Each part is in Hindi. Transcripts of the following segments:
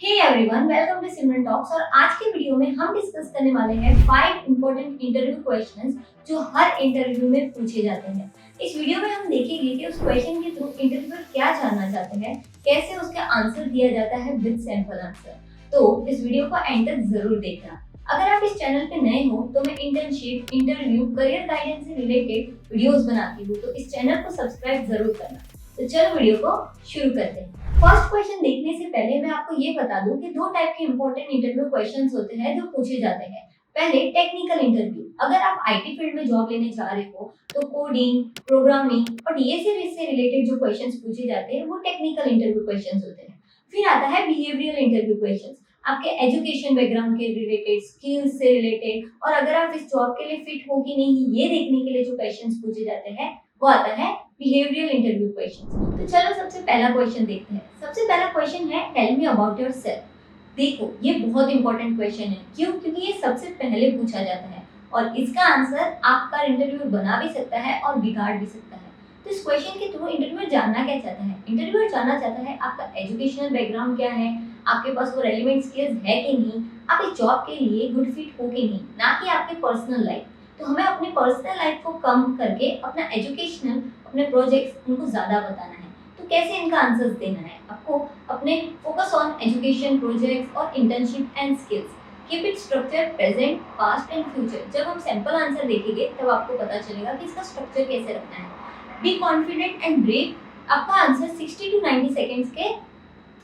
Hey everyone, welcome to Simran talks. और आज के वीडियो में हम डिस्कस करने वाले हैं 5 इंपॉर्टेंट इंटरव्यू क्वेश्चंस जो हर इंटरव्यू में पूछे जाते हैं। इस वीडियो में हम देखेंगे कि उस क्वेश्चन के थ्रू इंटरव्यूअर क्या जानना चाहते हैं, कैसे उसका आंसर दिया जाता है विद सैंपल आंसर। तो इस वीडियो को एंड तक जरूर देखना। अगर आप इस चैनल पे नए हो तो मैं इंटर्नशिप, इंटरव्यू, करियर गाइडेंस से रिलेटेड वीडियोस बनाती हूँ, तो इस चैनल को सब्सक्राइब जरूर करना। तो चलो वीडियो को शुरू करते हैं। फर्स्ट क्वेश्चन देखने से पहले मैं आपको ये बता दूं कि दो टाइप के इंपॉर्टेंट इंटरव्यू क्वेश्चंस होते हैं जो पूछे जाते हैं। पहले टेक्निकल इंटरव्यू। अगर आप आईटी फील्ड में जॉब लेने जा रहे हो तो कोडिंग, प्रोग्रामिंग और डीएसए से रिलेटेड जो क्वेश्चंस पूछे जाते हैं वो टेक्निकल इंटरव्यू क्वेश्चंस होते हैं। फिर आता है बिहेवियरल इंटरव्यू क्वेश्चंस, आपके एजुकेशन बैकग्राउंड के रिलेटेड, स्किल्स से रिलेटेड और अगर आप इस जॉब के लिए फिट हो कि नहीं ये देखने के लिए जो क्वेश्चंस पूछे जाते हैं वो आता है बिहेवियरल इंटरव्यू क्वेश्चंस। तो चलो सबसे पहला क्वेश्चन देखते हैं। सबसे पहला क्वेश्चन है टेल मी अबाउट योरसेल्फ। देखो ये बहुत इंपॉर्टेंट क्वेश्चन है। क्यों? क्योंकि ये सबसे पहले पूछा जाता है और इसका आंसर आपका इंटरव्यूअर बना भी सकता है और बिगाड़ भी सकता है। तो इस क्वेश्चन के थ्रू इंटरव्यूअर जानना क्या चाहता है? इंटरव्यूअर जानना चाहता है आपका एजुकेशनल बैकग्राउंड क्या है, आपके पास वो रेलिवेंट स्किल्स है कि नहीं, आप इस जॉब के लिए गुड फिट हो कि नहीं, ना कि आपकी पर्सनल लाइफ। तो हमें अपनी पर्सनल लाइफ को कम करके अपना एजुकेशनल, अपने प्रोजेक्ट्स उनको ज़्यादा बताना है। तो कैसे इनका आंसर्स देना है आपको? अपने फोकस ऑन एजुकेशन, प्रोजेक्ट्स और internship and skills. Keep it structure present, past and future. जब हम सैंपल आंसर देखेंगे तब आपको पता चलेगा कि इसका स्ट्रक्चर कैसे रखना है। Be confident and brave. आपका आंसर 60 to 90 सेकेंड्स के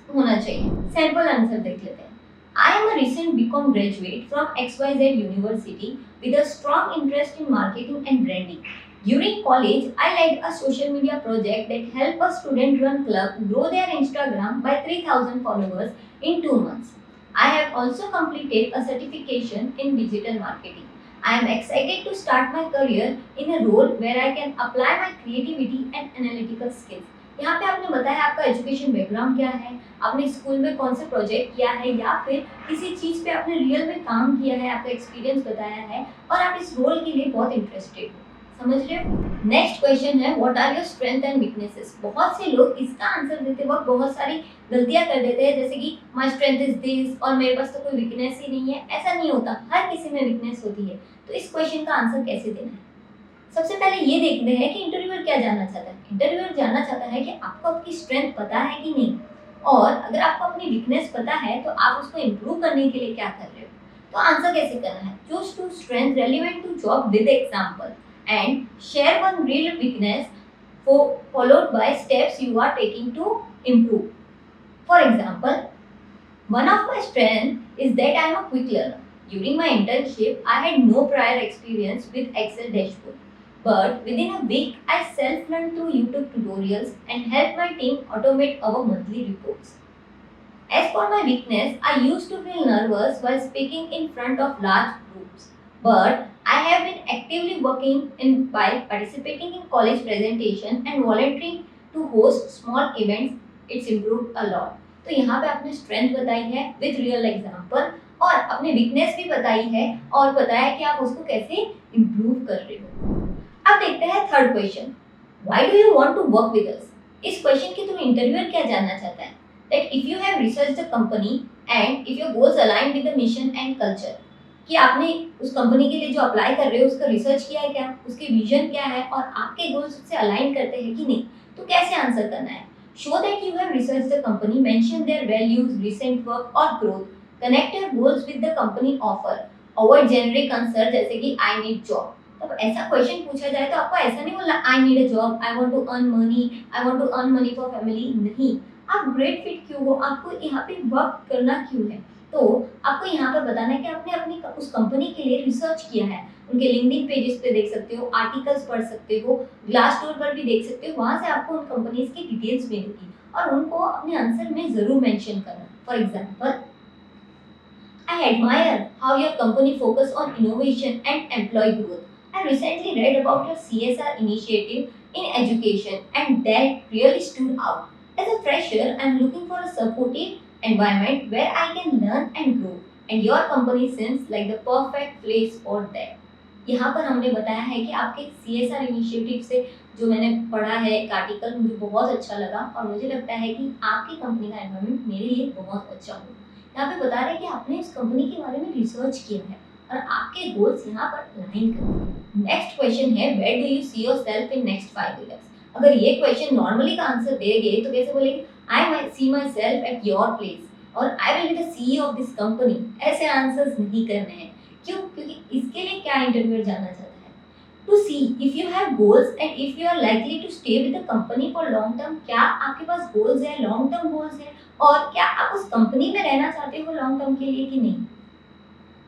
होना चाहिए। सैंपल आंसर देख लेते हैं। I am a recent BCom graduate from XYZ University with a strong interest in marketing and branding. During college, I led a social media project that helped a student-run club grow their Instagram by 3,000 followers in 2 months. I have also completed a certification in digital marketing. I am excited to start my career in a role where I can apply my creativity and analytical skills. यहाँ पे आपने बताया आपका एजुकेशन बैकग्राउंड क्या है, आपने स्कूल में कौन से प्रोजेक्ट किया है या फिर किसी चीज़ पे आपने रियल में काम किया है, आपका एक्सपीरियंस बताया है और आप इस रोल के लिए बहुत इंटरेस्टेड हो। समझ रहे हो? नेक्स्ट क्वेश्चन है what are your strength and weaknesses. बहुत से लोग इसका आंसर देते वक्त बहुत सारी गलतियां कर देते हैं, जैसे कि माय स्ट्रेंथ इज दिस और मेरे पास तो कोई वीकनेस ही नहीं है। ऐसा नहीं होता, हर किसी में वीकनेस होती है। तो इस क्वेश्चन का आंसर कैसे देना है? सबसे पहले ये देखते हैं कि इंटरव्यूअर क्या जानना चाहता है। इंटरव्यूअर जानना चाहता है कि आपको आपकी स्ट्रेंथ पता है कि नहीं, और अगर आपको अपनी वीकनेस पता है तो आप उसको इम्प्रूव करने के लिए क्या कर रहे हो। तो आंसर कैसे करना है? Choose two strength relevant to job with example and share one real weakness followed by steps you are taking to improve. For example, one of my strengths is that I am a quick learner. During my internship, I had no prior experience with Excel dashboard. But within a week, I self-learned through YouTube tutorials and helped my team automate our monthly reports. As for my weakness, I used to feel nervous while speaking in front of large groups. But I have been actively working by participating in college presentation and volunteering to host small events. It's improved a lot. तो यहाँ पे आपने स्ट्रेंथ बताई है विद रियल एग्जाम्पल और अपने वीकनेस भी बताई है और बताया कि आप उसको कैसे इम्प्रूव कर रहे हो। अब देखते हैं third question, why do you want to work with us. इस क्वेश्चन के थ्रू इंटरव्यूअर क्या जानना चाहता है? That if you have research the company and if your goals align with the mission and culture, कि आपने उस कंपनी के लिए जो अप्लाई कर रहे हो उसका रिसर्च किया है क्या, उसके विजन क्या है और आपके गोल्स उससे अलाइन करते हैं कि नहीं। तो कैसे आंसर करना है? Show that you have research the company, mention their values, recent work और growth, connect your goals with the company offer, avoid generic answer जैसे कि आई नीड जॉब। तो ऐसा क्वेश्चन पूछा जाए तो आपको ऐसा नहीं बोलना I need a job, I want to earn money, I want to earn money for family. नहीं, आप ग्रेट फिट क्यों हो, आपको यहाँ पे वर्क करना क्यों है। तो आपको यहाँ पर बताना है कि आपने अपनी उस कंपनी के लिए रिसर्च किया है। उनके लिंक्डइन पेजेस पे देख सकते हो, आर्टिकल्स पढ़ सकते हो, ग्लासडोर पर भी देख सकते हो, वहां से आपको उन कंपनीज की डिटेल्स मिलेगी और उनको अपने आंसर में जरूर मेंशन करना। For example, I admire how your company focus on innovation and employee growth. I recently read about your CSR initiative in education and that really stood out. As a fresher, I am looking for a supportive environment where I can learn and grow, and your company seems like the perfect place for that. यहाँ पर हमने बताया है कि आपके CSR इनिशिएटिव से जो मैंने पढ़ा है एक आर्टिकल, मुझे बहुत अच्छा लगा और मुझे लगता है कि आपकी कंपनी का एनवायरनमेंट मेरे लिए बहुत अच्छा हो। यहाँ पे बता रहे हैं कि आपने इस कंपनी के बारे में रिसर्च किया है और आपके गोल्स यहाँ पर अलाइन कर। नेक्स्ट क्वेश्चन है, where do you see yourself in next 5 years. अगर ये क्वेश्चन नॉर्मली का आंसर देंगे तो कैसे बोलेंगे, I see myself at your place और I will be the CEO of this company. ऐसे आंसर्स नहीं करने हैं। क्यों? क्योंकि इसके लिए क्या इंटरव्यूअर जानना चाहता है, to see if you have goals and if you are likely to stay with the company for long term। क्या आपके पास गोल्स है, लॉन्ग टर्म गोल्स है, और क्या आप उस कंपनी में रहना चाहते हो लॉन्ग टर्म के लिए कि नहीं।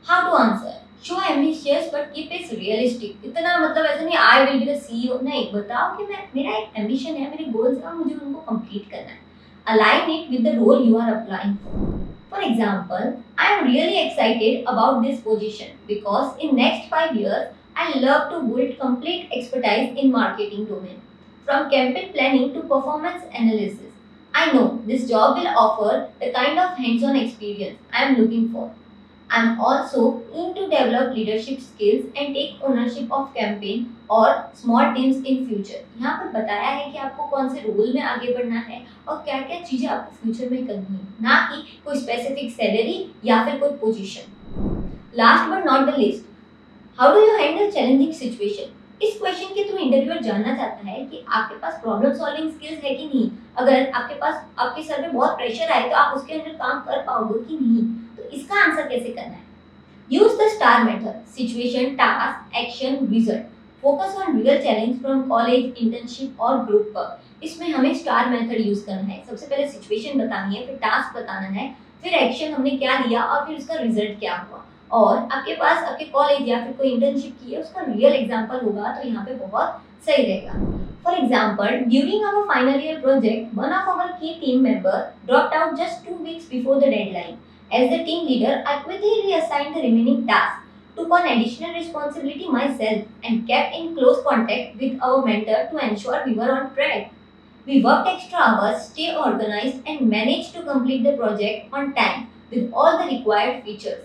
How to answer, show ambitious but keep it realistic. इतना मतलब ऐसा नहीं I will be the CEO, नहीं, बताओ कि मैं मेरा एक एम्बिशन है, मेरे गोल्स हैं और मुझे उनको कंप्लीट करना है। Align it with the role you are applying for. For example, I am really excited about this position because in next 5 years I love to build complete expertise in marketing domain, from campaign planning to performance analysis. I know this job will offer the kind of hands-on experience I am looking for. I am also keen to develop leadership skills and take ownership of campaign और small teams in future। यहाँ पर बताया है कि आपको कौन से रोल में आगे बढ़ना है और क्या क्या चीजें आपको फ्यूचर में करनी है, ना कि कोई स्पेसिफिक सैलरी या फिर कोई position. Last but not the list, how do you handle challenging situation. इस क्वेश्चन के थ्रू इंटरव्यूअर जानना चाहता है कि आपके पास प्रॉब्लम सॉल्विंग स्किल्स है कि नहीं। अगर आपके पास आपके सर पे बहुत प्रेशर आए तो आप उसके अंदर काम कर पाओगे कि नहीं, तो इसका आंसर कैसे करना है। Use the star method, situation, task, action, result. Focus on real challenge from college, internship और ग्रुप वर्क। इसमें हमें स्टार मेथड यूज करना है। सबसे पहले सिचुएशन बतानी है, फिर टास्क बताना है, फिर एक्शन हमने क्या लिया और फिर उसका रिजल्ट क्या हुआ, और आपके पास आपके कॉलेज या फिर कोई इंटर्नशिप की है उसका रियल एग्जांपल होगा तो यहाँ पे बहुत सही रहेगा। For example, during our final year project one of our की team member dropped out just 2 weeks before the deadline. As the team leader, I quickly reassigned the remaining tasks, took on additional responsibility myself, and kept in close contact with our mentor to ensure we were on track. We worked extra hours, stayed organized, and managed to complete the project on time with all the required features.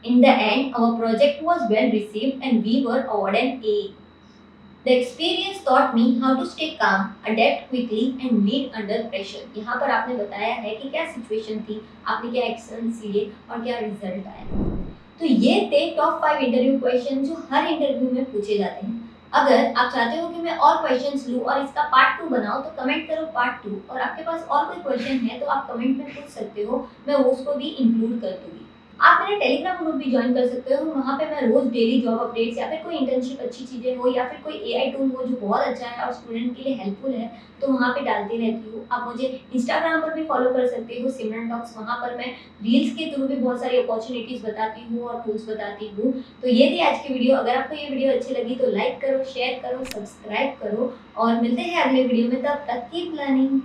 In the end, our project was well received and we were awarded an A. The experience taught me how to stay calm, adapt quickly and lead under pressure। यहाँ पर आपने बताया है कि क्या सिचुएशन थी, आपने क्या एक्शंस लिए और क्या रिजल्ट आया। तो ये थे टॉप 5 इंटरव्यू क्वेश्चन जो हर इंटरव्यू में पूछे जाते हैं। अगर आप चाहते हो कि मैं और क्वेश्चंस लूँ और इसका पार्ट 2 बनाऊँ तो कमेंट करो पार्ट 2, और आपके पास और कोई क्वेश्चन है तो आप कमेंट में पूछ सकते हो, मैं उसको भी इंक्लूड कर दूँगी। आप मेरा टेलीग्राम ग्रुप भी ज्वाइन कर सकते हो, वहाँ पे मैं रोज डेली जॉब अपडेट्स या फिर कोई इंटर्नशिप अच्छी चीज़ें हो या फिर कोई एआई टूल हो जो बहुत अच्छा है और स्टूडेंट के लिए हेल्पफुल है तो वहाँ पे डालती रहती हूँ। आप मुझे इंस्टाग्राम पर भी फॉलो कर सकते हो, सिमरन टॉक्स। वहाँ पर मैं रील्स के थ्रू भी बहुत सारी अपॉर्चुनिटीज़ बताती हूँ और टूल्स बताती हूँ। तो ये थी आज की वीडियो। अगर आपको ये वीडियो अच्छी लगी तो लाइक करो, शेयर करो, सब्सक्राइब करो और मिलते हैं अगले वीडियो में। तब तक कीप लर्निंग।